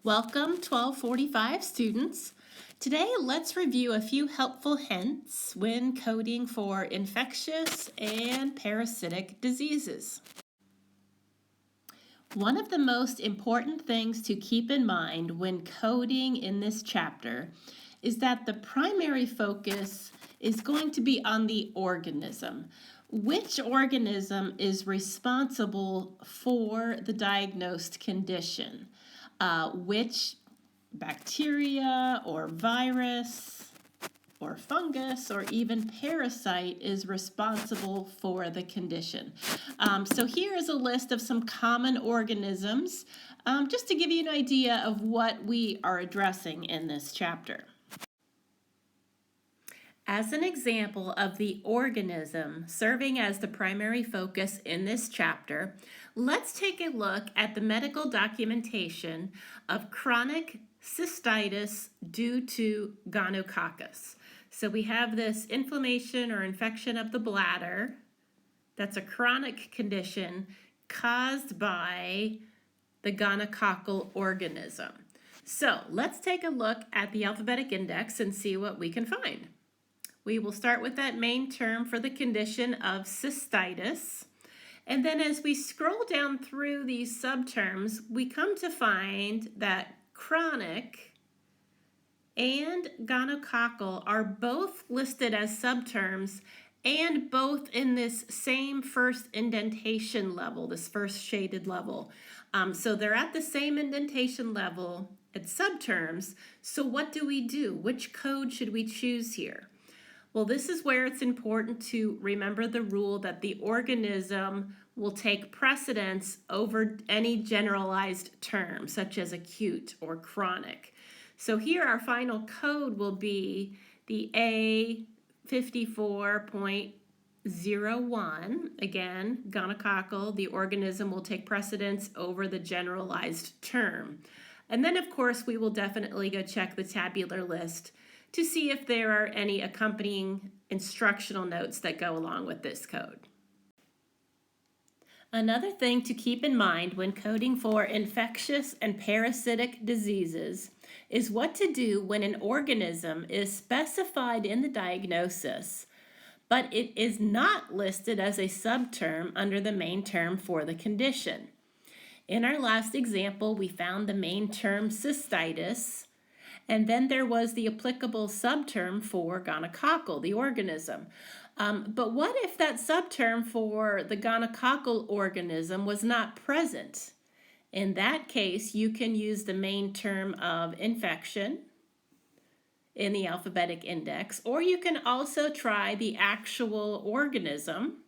Welcome 1245 students. Today let's review a few helpful hints when coding for infectious and parasitic diseases. One of the most important things to keep in mind when coding in this chapter is that the primary focus is going to be on the organism. Which organism is responsible for the diagnosed condition? Which bacteria or virus or fungus or even parasite is responsible for the condition. So here is a list of some common organisms, just to give you an idea of what we are addressing in this chapter. As an example of the organism serving as the primary focus in this chapter, let's take a look at the medical documentation of chronic cystitis due to gonococcus. So we have this inflammation or infection of the bladder. That's a chronic condition caused by the gonococcal organism. So let's take a look at the alphabetic index and see what we can find. We will start with that main term for the condition of cystitis. And then as we scroll down through these subterms, we come to find that chronic and gonococcal are both listed as subterms and both in this same first indentation level, this first shaded level. So they're at the same indentation level at subterms. So what do we do? Which code should we choose here? Well, this is where it's important to remember the rule that the organism will take precedence over any generalized term, such as acute or chronic. So here our final code will be the A54.01. Again, gonococcal, the organism will take precedence over the generalized term. And then, of course, we will definitely go check the tabular list to see if there are any accompanying instructional notes that go along with this code. Another thing to keep in mind when coding for infectious and parasitic diseases is what to do when an organism is specified in the diagnosis, but it is not listed as a subterm under the main term for the condition. In our last example, we found the main term cystitis, and then there was the applicable subterm for gonococcal, the organism. But what if that subterm for the gonococcal organism was not present? In that case, you can use the main term of infection in the alphabetic index, or you can also try the actual organism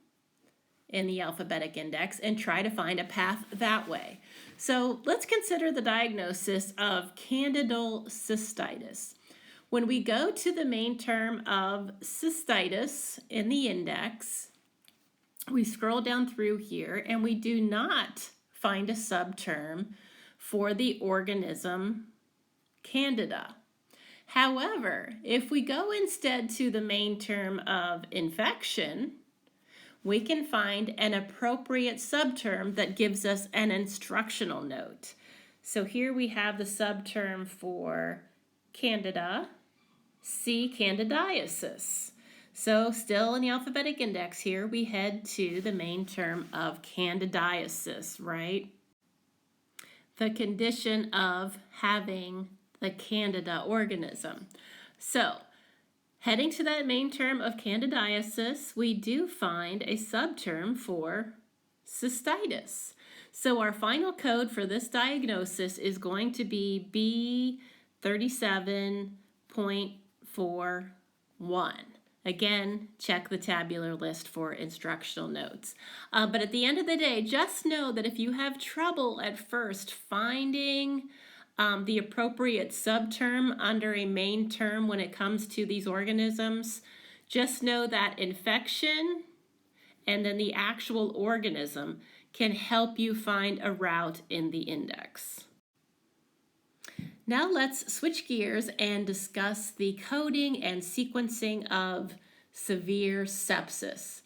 in the alphabetic index and try to find a path that way. So let's consider the diagnosis of candidal cystitis. When we go to the main term of cystitis in the index, we scroll down through here and we do not find a subterm for the organism Candida. However, if we go instead to the main term of infection, we can find an appropriate subterm that gives us an instructional note. So here we have the subterm for Candida, C. candidiasis. So still in the alphabetic index here, we head to the main term of candidiasis, right? The condition of having the Candida organism. So heading to that main term of candidiasis, we do find a subterm for cystitis. So our final code for this diagnosis is going to be B37.41. Again, check the tabular list for instructional notes. But at the end of the day, just know that if you have trouble at first finding the appropriate subterm under a main term when it comes to these organisms, just know that infection and then the actual organism can help you find a route in the index. Now let's switch gears and discuss the coding and sequencing of severe sepsis.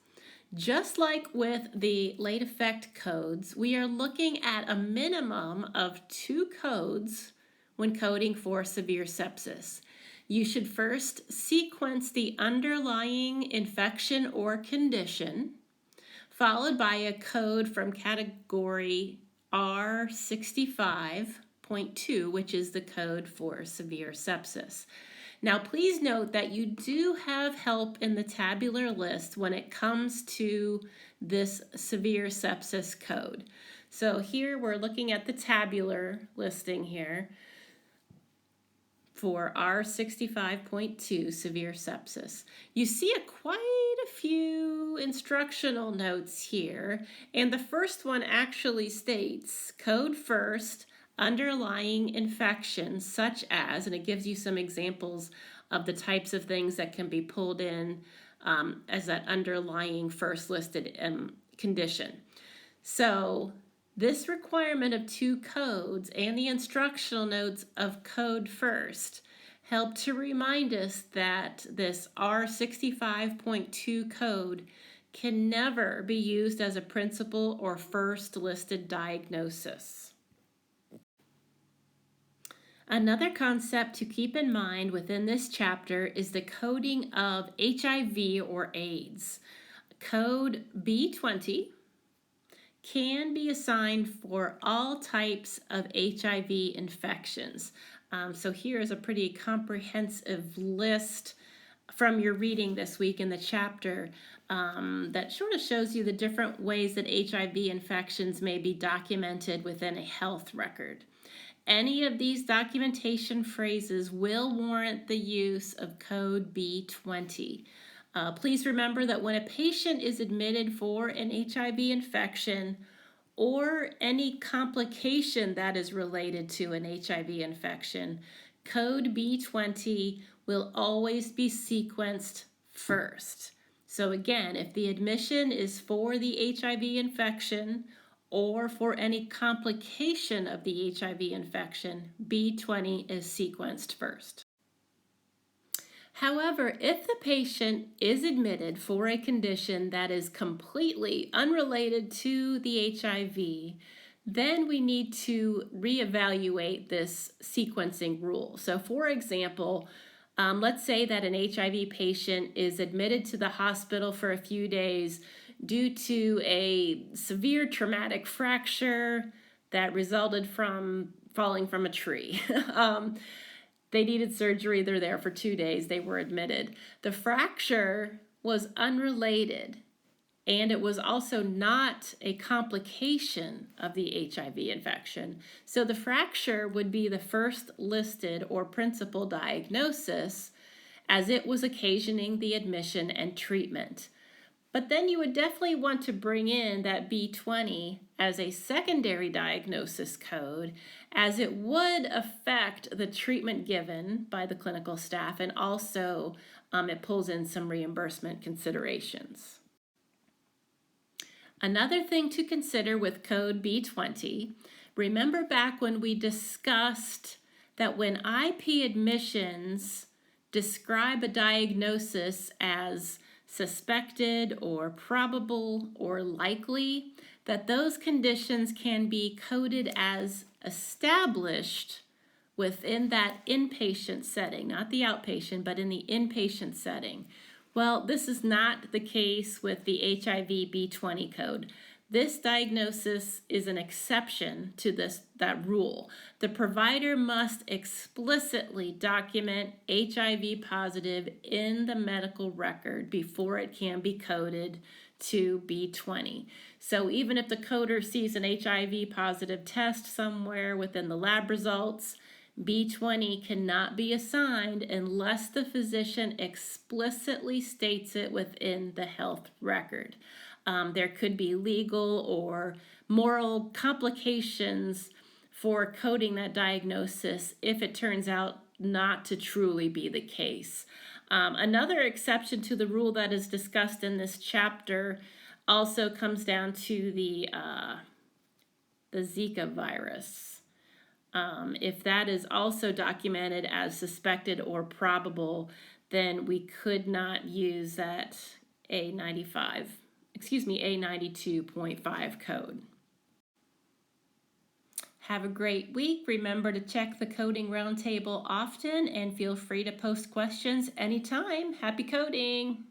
Just like with the late effect codes, we are looking at a minimum of 2 codes when coding for severe sepsis. You should first sequence the underlying infection or condition, followed by a code from category R65.2, which is the code for severe sepsis. Now, please note that you do have help in the tabular list when it comes to this severe sepsis code. So here we're looking at the tabular listing here for R65.2 severe sepsis. You see quite a few instructional notes here, and the first one actually states code first, underlying infections such as, and it gives you some examples of the types of things that can be pulled in as that underlying first listed condition. So this requirement of 2 codes and the instructional notes of code first help to remind us that this R65.2 code can never be used as a principal or first listed diagnosis. Another concept to keep in mind within this chapter is the coding of HIV or AIDS. Code B20 can be assigned for all types of HIV infections. So here is a pretty comprehensive list from your reading this week in the chapter that sort of shows you the different ways that HIV infections may be documented within a health record. Any of these documentation phrases will warrant the use of code B20. Please remember that when a patient is admitted for an HIV infection or any complication that is related to an HIV infection, code B20 will always be sequenced first. So again, if the admission is for the HIV infection or for any complication of the HIV infection, B20 is sequenced first. However, if the patient is admitted for a condition that is completely unrelated to the HIV, then we need to reevaluate this sequencing rule. So for example, let's say that an HIV patient is admitted to the hospital for a few days due to a severe traumatic fracture that resulted from falling from a tree. They needed surgery. They're there for 2 days. They were admitted. The fracture was unrelated, and it was also not a complication of the HIV infection. So the fracture would be the first listed or principal diagnosis, as it was occasioning the admission and treatment. But then you would definitely want to bring in that B20 as a secondary diagnosis code, as it would affect the treatment given by the clinical staff, and also it pulls in some reimbursement considerations. Another thing to consider with code B20, remember back when we discussed that when IP admissions describe a diagnosis as suspected or probable or likely, that those conditions can be coded as established within that inpatient setting, not the outpatient, but in the inpatient setting. Well, this is not the case with the HIV B20 code. This diagnosis is an exception to that rule. The provider must explicitly document HIV positive in the medical record before it can be coded to B20. So even if the coder sees an HIV positive test somewhere within the lab results, B20 cannot be assigned unless the physician explicitly states it within the health record. There could be legal or moral complications for coding that diagnosis if it turns out not to truly be the case. Another exception to the rule that is discussed in this chapter also comes down to the Zika virus. If that is also documented as suspected or probable, then we could not use that A92.5 code. Have a great week. Remember to check the Coding Roundtable often and feel free to post questions anytime. Happy coding!